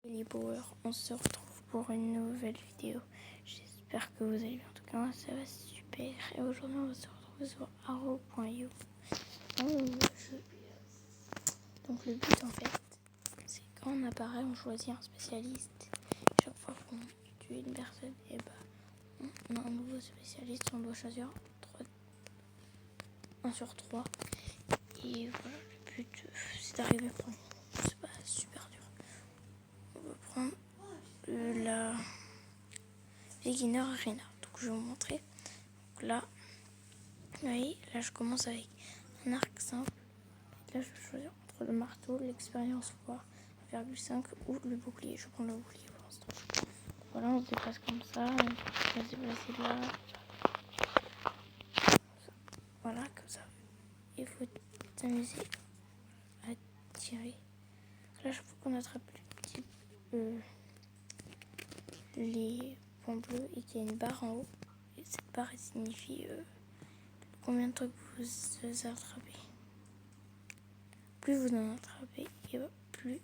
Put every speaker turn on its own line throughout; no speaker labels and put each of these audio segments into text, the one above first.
Les Bowers, on se retrouve pour une nouvelle vidéo. J'espère que vous allez bien. En tout cas, moi, ça va super. Et aujourd'hui, on va se retrouver sur arrow.io. Donc, le but, en fait, c'est quand on apparaît, on choisit un spécialiste. Chaque fois qu'on tue une personne, et on a un nouveau spécialiste. On doit choisir 1 sur 3. Et voilà, le but, c'est d'arriver à prendre. C'est pas super dur. On va prendre la beginner arena. Donc je vais vous montrer. Donc là, vous voyez, là je commence avec un arc simple. Et là je vais choisir entre le marteau, l'expérience foire 1,5 ou le bouclier. Je vais prendre le bouclier pour l'instant. Voilà, on se déplace comme ça. On va se déplacer de là. Voilà, comme ça. Il faut s'amuser à tirer. Là, chaque fois qu'on attrape les points bleus et qu'il y a une barre en haut, et cette barre signifie combien de trucs vous attrapez. Plus vous en attrapez, et plus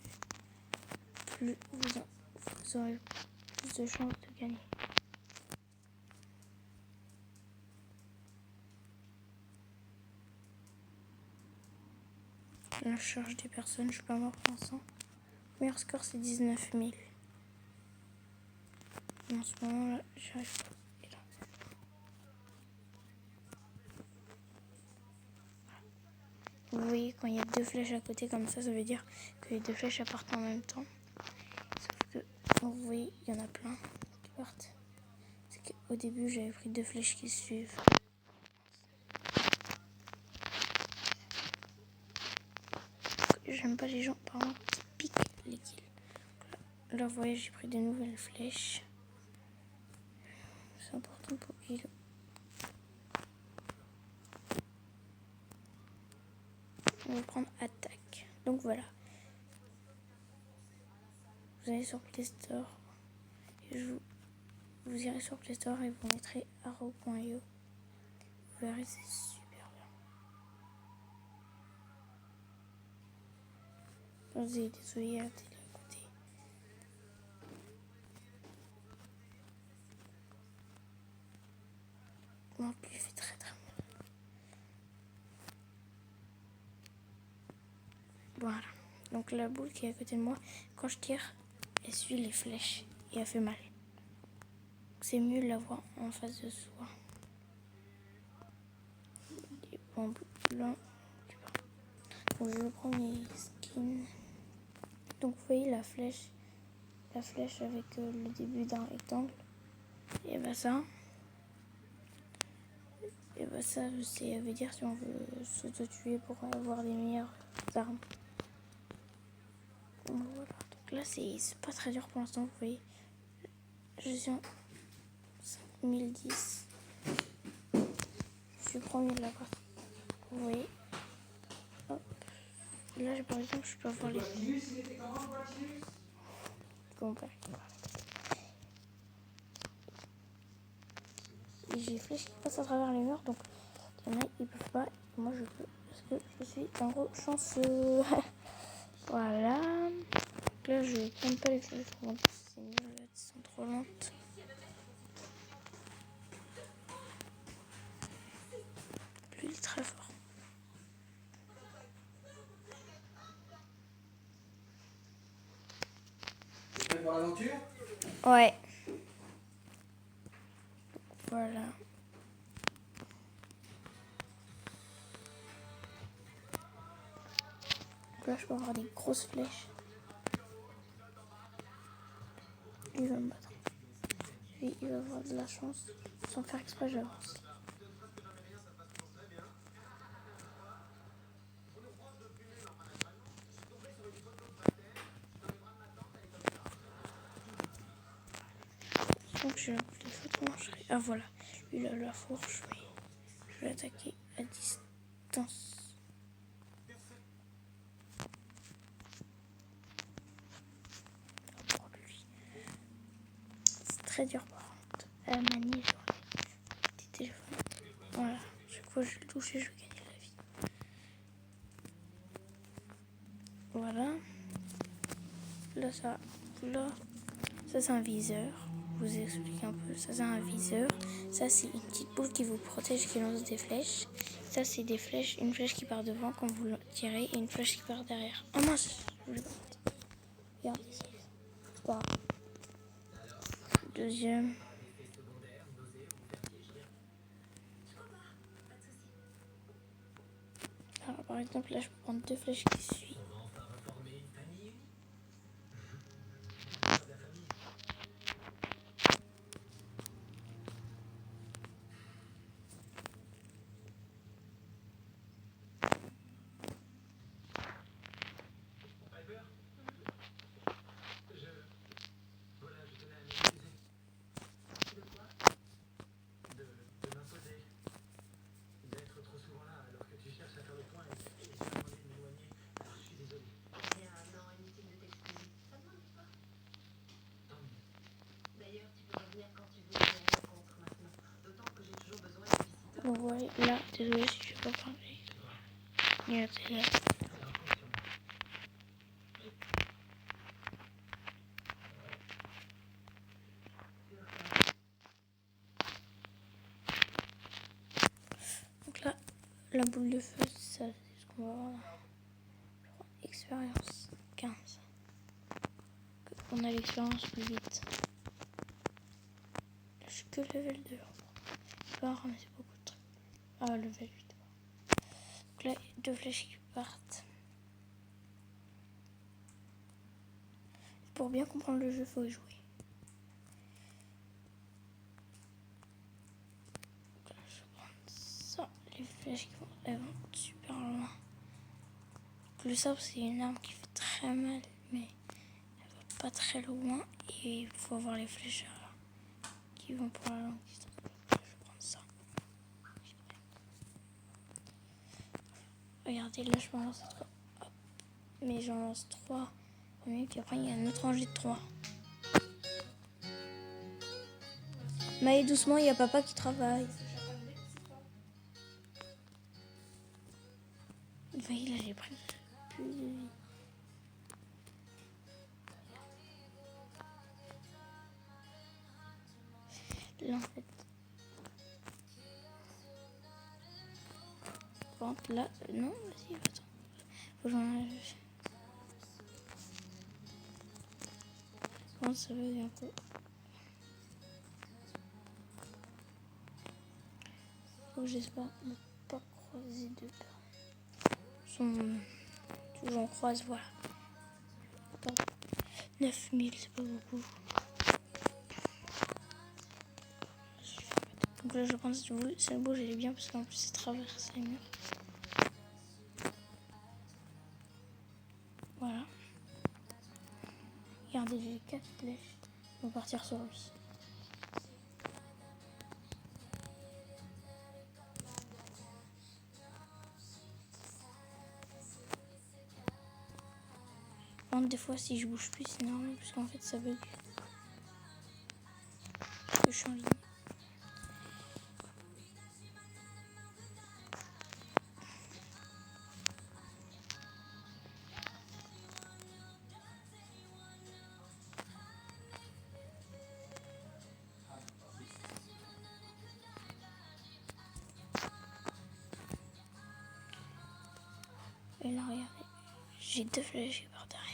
vous aurez plus de chances de gagner. La charge des personnes, je suis pas mort pour l'instant. Le meilleur score c'est 19 000. En ce moment là, j'arrive pas. Et là. Vous voyez, quand il y a 2 flèches à côté comme ça veut dire que les 2 flèches partent en même temps. Sauf que, vous voyez, il y en a plein qui partent. C'est qu'au début, j'avais pris 2 flèches qui suivent. J'aime pas les gens, par contre, qui piquent les kills. Là, vous voyez, j'ai pris de nouvelles flèches. C'est important pour kill. On va prendre attaque. Donc voilà. Vous allez sur Play Store. Et vous irez sur Play Store et vous mettrez arrow.io. Vous verrez, c'est super bien. Vous avez des œillets à la télé à côté. Mon plus fait très très mal. Voilà. Donc la boule qui est à côté de moi, quand je tire, elle suit les flèches et elle fait mal. C'est mieux de l'avoir en face de soi. Les points blancs. Donc je vais prendre mes skins. Donc vous voyez la flèche avec le début d'un rectangle. Et bah ça ça veut dire si on veut s'auto-tuer pour avoir les meilleures armes. Donc voilà. Donc là c'est pas très dur pour l'instant, vous voyez. Je suis en 5010. Je suis premier de la partie. Vous voyez. Hop. Là par exemple je peux avoir les. Et j'ai les flèches qui passent à travers les murs, donc il y en a ils peuvent pas, et moi je peux, parce que je suis un gros chanceux. Voilà. Donc là je ne prends pas les flèches, c'est nul, elles sont trop lentes. Lui il est très fort.
T'es prêt pour l'aventure ?
Ouais. Voilà. Donc là je peux avoir des grosses flèches. Il va me battre. Lui il va avoir de la chance. Sans faire exprès j'avance. Donc j'ai la boule de feu de mancherie. Ah voilà. Lui il a la fourche, mais je vais attaquer à distance. C'est très dur par contre. À manier sur les petits téléphones. Voilà. Chaque fois que je vais le toucher, je vais gagner la vie. Voilà. Là ça là, ça c'est un viseur. Je vous explique un peu. Ça c'est un viseur. Ça c'est une petite boule qui vous protège, qui lance des flèches. Ça c'est des flèches, une flèche qui part devant quand vous le tirez et une flèche qui part derrière. Oh mince, je voulais pas mettre. Regardez ça. C'est pas grave. Deuxième. Alors, par exemple là je peux prendre deux flèches qui suivent. Vous voyez là, désolé si je ne vais pas parler. Regardez là. Donc là, la boule de feu, ça, c'est ce qu'on va voir là. Expérience 15. On a l'expérience plus vite. Là, je suis que level 2. Je vais ramasser beaucoup de trucs. Ah, level 8. Donc là, il y a deux flèches qui partent. Pour bien comprendre le jeu, il faut y jouer. Donc là, je vais prendre ça. Les flèches qui vont, elles vont super loin. Donc, le sabre, c'est une arme qui fait très mal, mais elle va pas très loin. Et il faut avoir les flèches qui vont pour la longue distance. Je vais prendre ça. Regardez, là, je m'en lance 3. Hop. Mais j'en lance 3. Puis après, il y a une autre rangée de 3. Mais doucement, il y a papa qui travaille. Vous voyez, là, j'ai pris plus de vie. Là, en fait. Bon, là, non, vas-y, attends. Faut que j'en enlève. Comment ça va un peu? Faut que j'espère ne pas croiser deux personnes. J'en croise, voilà. 9000, c'est pas beaucoup. Donc là, je pense que ça bouge bien parce qu'en plus, c'est traverse les murs. Voilà. Regardez, j'ai 4 flèches. On va partir sur lui. Des fois, si je bouge plus, c'est normal parce qu'en fait, ça bug. Parce que je suis en ligne. Et là, regardez, j'ai deux flèches qui partent derrière.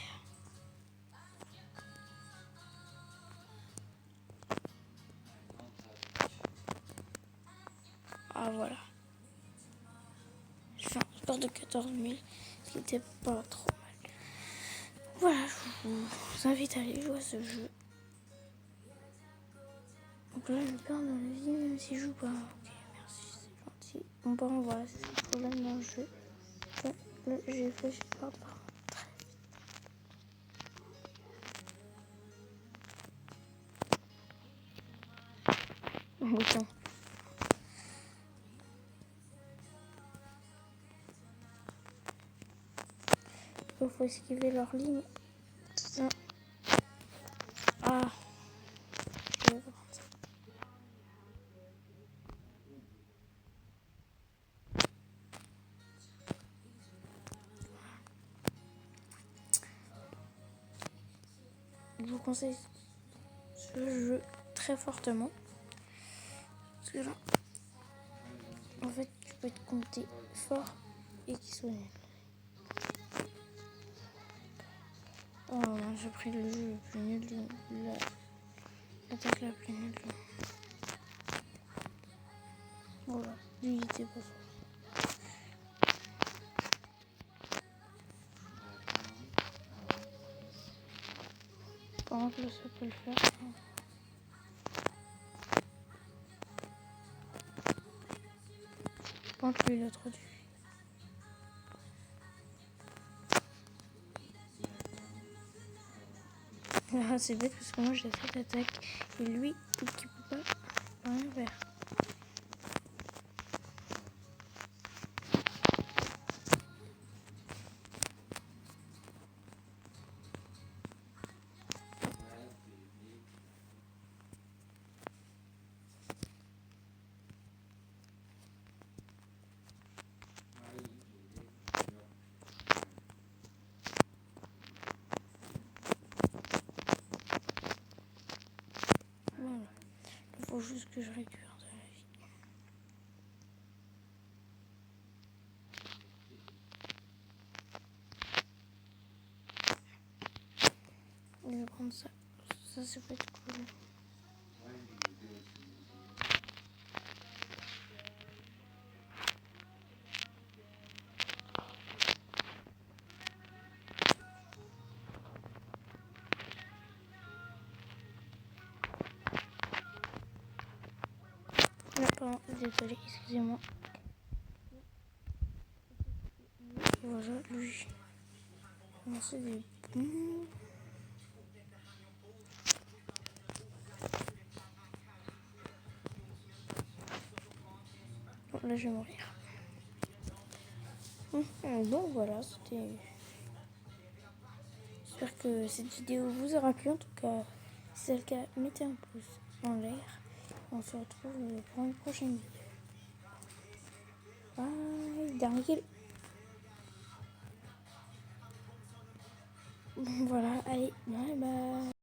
Ah, voilà. Je fais un score de 14 000, ce qui était pas trop mal. Voilà, je vous invite à aller jouer à ce jeu. Donc là, je perds dans la vie, même si je joue pas. Ok, merci, c'est gentil. Bon, voilà, c'est le problème dans le jeu. Là, j'ai fait, je pars très vite. Bouton. Il faut esquiver leur ligne. Ça. Ah. Je vais prendre ça. Je vous conseille ce jeu très fortement. Parce que là, en fait, tu peux te compter fort et qui soit nul. Oh non, j'ai pris le jeu le plus nul, l'attaque la plus nulle. Voilà, lui il était pas fort. Par contre là ça peut le faire. Par contre lui il a trop dû. Ah, c'est bête parce que moi j'ai cette attaque et lui il peut pas rien faire. Voilà. Il faut juste que je récupère de la vie. Je vais prendre ça. Ça peut être cool. Là, pardon, désolé, excusez-moi. Voilà, lui. Non, c'est des bons. Bon, là, je vais mourir. Bon, voilà, c'était. J'espère que cette vidéo vous aura plu. En tout cas, si c'est le cas, mettez un pouce en l'air. On se retrouve pour une prochaine vidéo. Bye. Dernier kill. Voilà, allez, bye bye.